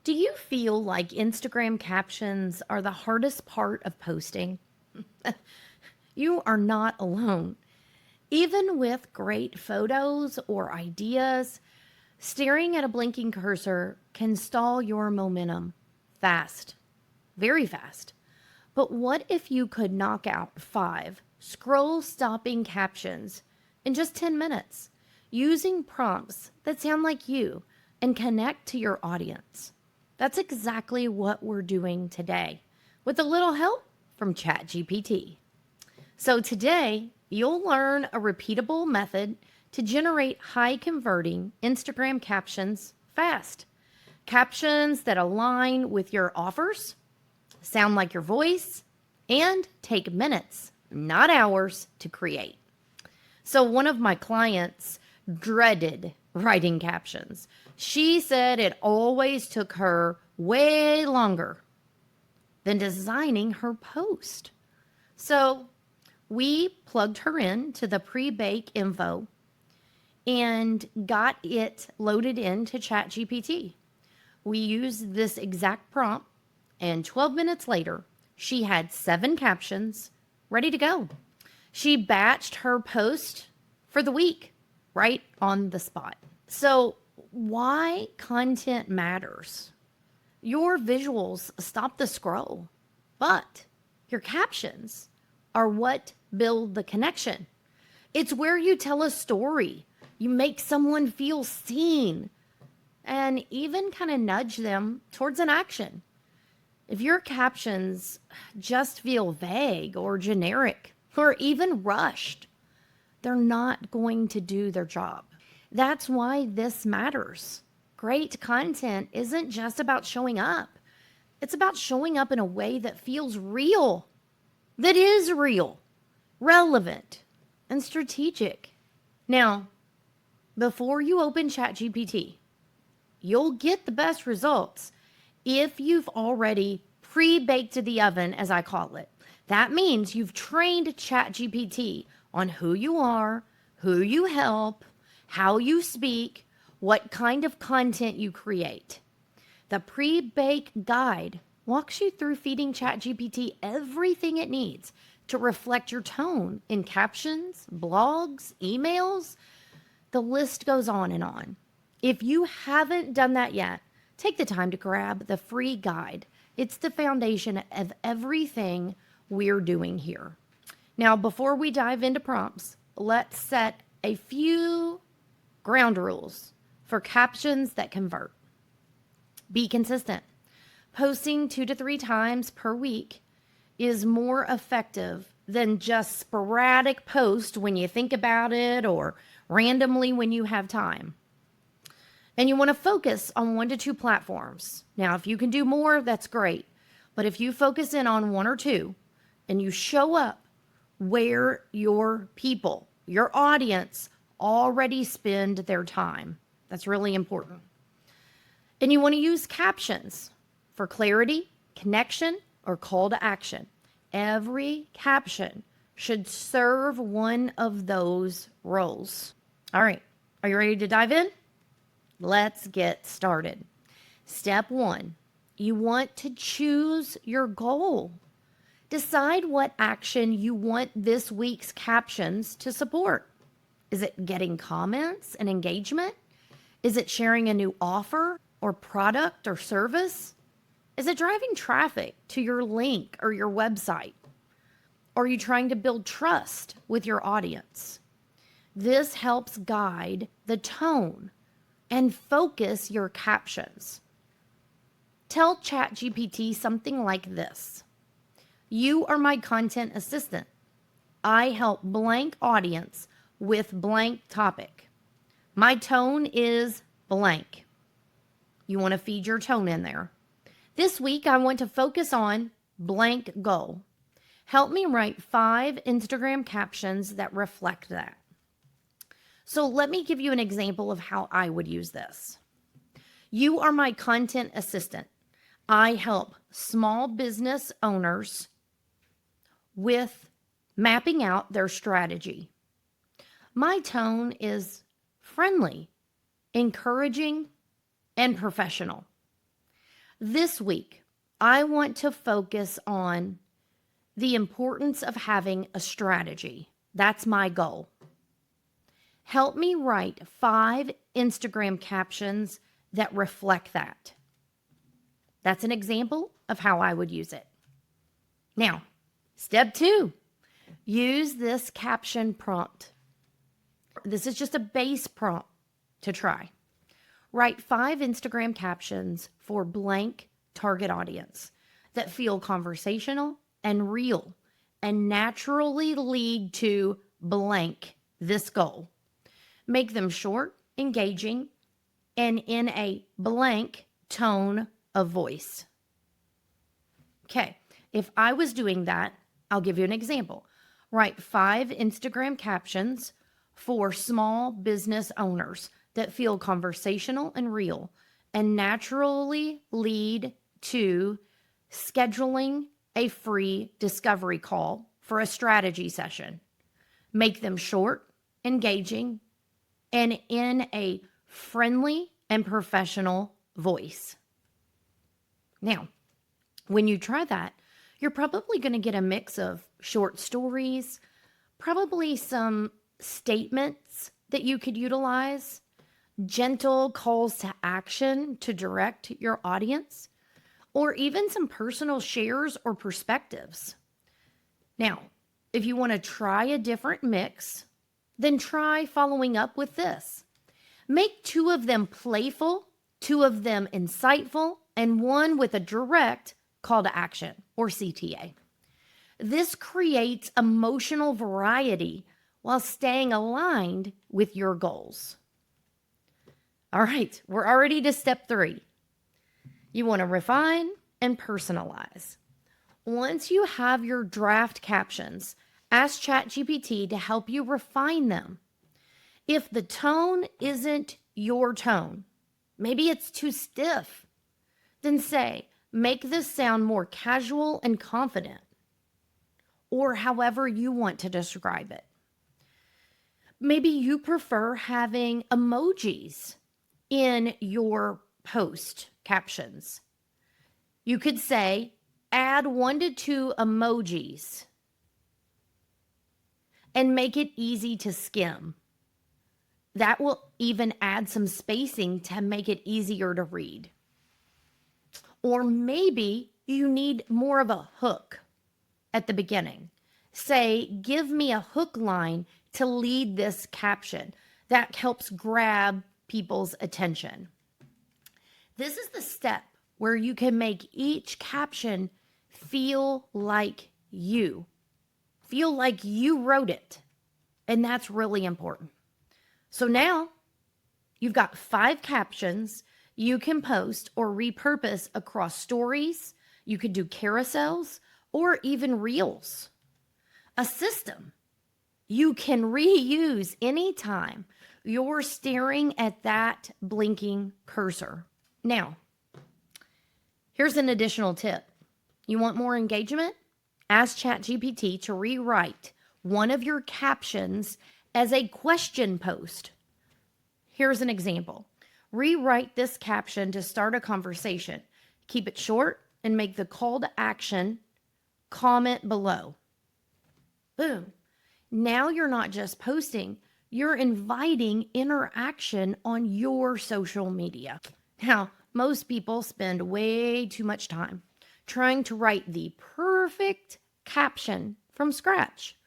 Do you feel like Instagram captions are the hardest part of posting? You are not alone. Even with great photos or ideas, staring at a blinking cursor can stall your momentum fast, very fast. But what if you could knock out 5 scroll stopping captions in just 10 minutes using prompts that sound like you and connect to your audience? That's exactly what we're doing today with a little help from ChatGPT. So today, you'll learn a repeatable method to generate high converting Instagram captions fast. Captions that align with your offers, sound like your voice, and take minutes, not hours, to create. So, one of my clients dreaded writing captions. She said it always took her way longer than designing her post. So, we plugged her in to the pre-bake info and got it loaded into ChatGPT. We used this exact prompt, and 12 minutes later, she had 7 captions ready to go. She batched her post for the week right on the spot. So, why content matters? Your visuals stop the scroll, but your captions are what build the connection. It's where you tell a story, you make someone feel seen, and even kind of nudge them towards an action. If your captions just feel vague or generic or even rushed, they're not going to do their job. That's why this matters. Great content isn't just about showing up, it's about showing up in a way that feels real, that is real, relevant, and strategic. Now, before you open ChatGPT, you'll get the best results if you've already pre-baked to the oven, as I call it. That means you've trained ChatGPT on who you are, who you help, how you speak, what kind of content you create. The pre-bake guide walks you through feeding ChatGPT everything it needs to reflect your tone in captions, blogs, emails. The list goes on and on. If you haven't done that yet, take the time to grab the free guide. It's the foundation of everything we're doing here. Now, before we dive into prompts, let's set a few ground rules for captions that convert. Be consistent. Posting 2 to 3 times per week is more effective than just sporadic posts when you think about it or randomly when you have time. And you want to focus on 1 to 2 platforms. Now, if you can do more, that's great. But if you focus in on 1 or 2 and you show up where your people, your audience already spend their time, that's really important. And you want to use captions for clarity, connection, or call to action. Every caption should serve one of those roles. All right, are you ready to dive in? Let's get started. Step 1, you want to choose your goal. Decide what action you want this week's captions to support. Is it getting comments and engagement? Is it sharing a new offer or product or service? Is it driving traffic to your link or your website? Are you trying to build trust with your audience? This helps guide the tone and focus your captions. Tell ChatGPT something like this: you are my content assistant. I help blank audience with blank topic. My tone is blank. You want to feed your tone in there. This week, I want to focus on blank goal. Help me write 5 Instagram captions that reflect that. So let me give you an example of how I would use this. You are my content assistant. I help small business owners with mapping out their strategy. My tone is friendly, encouraging, and professional. This week, I want to focus on the importance of having a strategy. That's my goal. Help me write 5 Instagram captions that reflect that. That's an example of how I would use it. Now, step 2, use this caption prompt. This is just a base prompt to try. Write 5 Instagram captions for blank target audience that feel conversational and real and naturally lead to blank this goal. Make them short, engaging, and in a blank tone of voice. Okay, if I was doing that, I'll give you an example. Write 5 Instagram captions for small business owners that feel conversational and real and naturally lead to scheduling a free discovery call for a strategy session. Make them short, engaging, and in a friendly and professional voice. Now, when you try that, you're probably going to get a mix of short stories, probably some statements that you could utilize, gentle calls to action to direct your audience, or even some personal shares or perspectives. Now, if you want to try a different mix, then try following up with this. Make 2 of them playful, 2 of them insightful, and 1 with a direct call to action or CTA. This creates emotional variety while staying aligned with your goals. All right, we're already to step 3. You want to refine and personalize. Once you have your draft captions, ask ChatGPT to help you refine them. If the tone isn't your tone, maybe it's too stiff, then say, make this sound more casual and confident, or however you want to describe it. Maybe you prefer having emojis in your post captions. You could say, add 1 to 2 emojis and make it easy to skim. That will even add some spacing to make it easier to read. Or maybe you need more of a hook at the beginning. Say, give me a hook line to lead this caption. That helps grab people's attention. This is the step where you can make each caption feel like you wrote it. And that's really important. So now you've got 5 captions you can post or repurpose across stories. You could do carousels or even reels. A system you can reuse anytime you're staring at that blinking cursor. Now, here's an additional tip. You want more engagement? Ask ChatGPT to rewrite 1 of your captions as a question post. Here's an example. Rewrite this caption to start a conversation. Keep it short and make the call to action, comment below. Boom. Now you're not just posting, you're inviting interaction on your social media. Now, most people spend way too much time trying to write the perfect caption from scratch.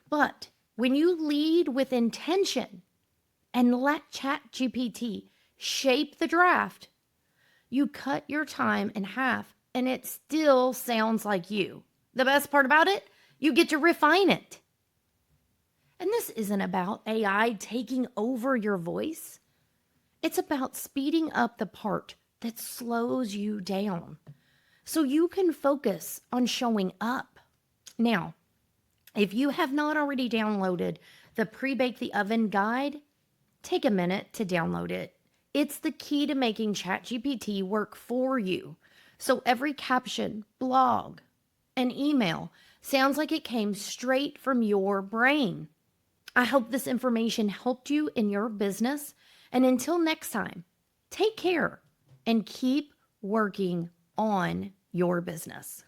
But when you lead with intention and let ChatGPT shape the draft, you cut your time in half and it still sounds like you. The best part about it, you get to refine it. And this isn't about AI taking over your voice. It's about speeding up the part that slows you down so you can focus on showing up. Now, if you have not already downloaded the Pre-Bake the Oven guide, take a minute to download it. It's the key to making ChatGPT work for you. So every caption, blog, and email sounds like it came straight from your brain. I hope this information helped you in your business. And until next time, take care and keep working on your business.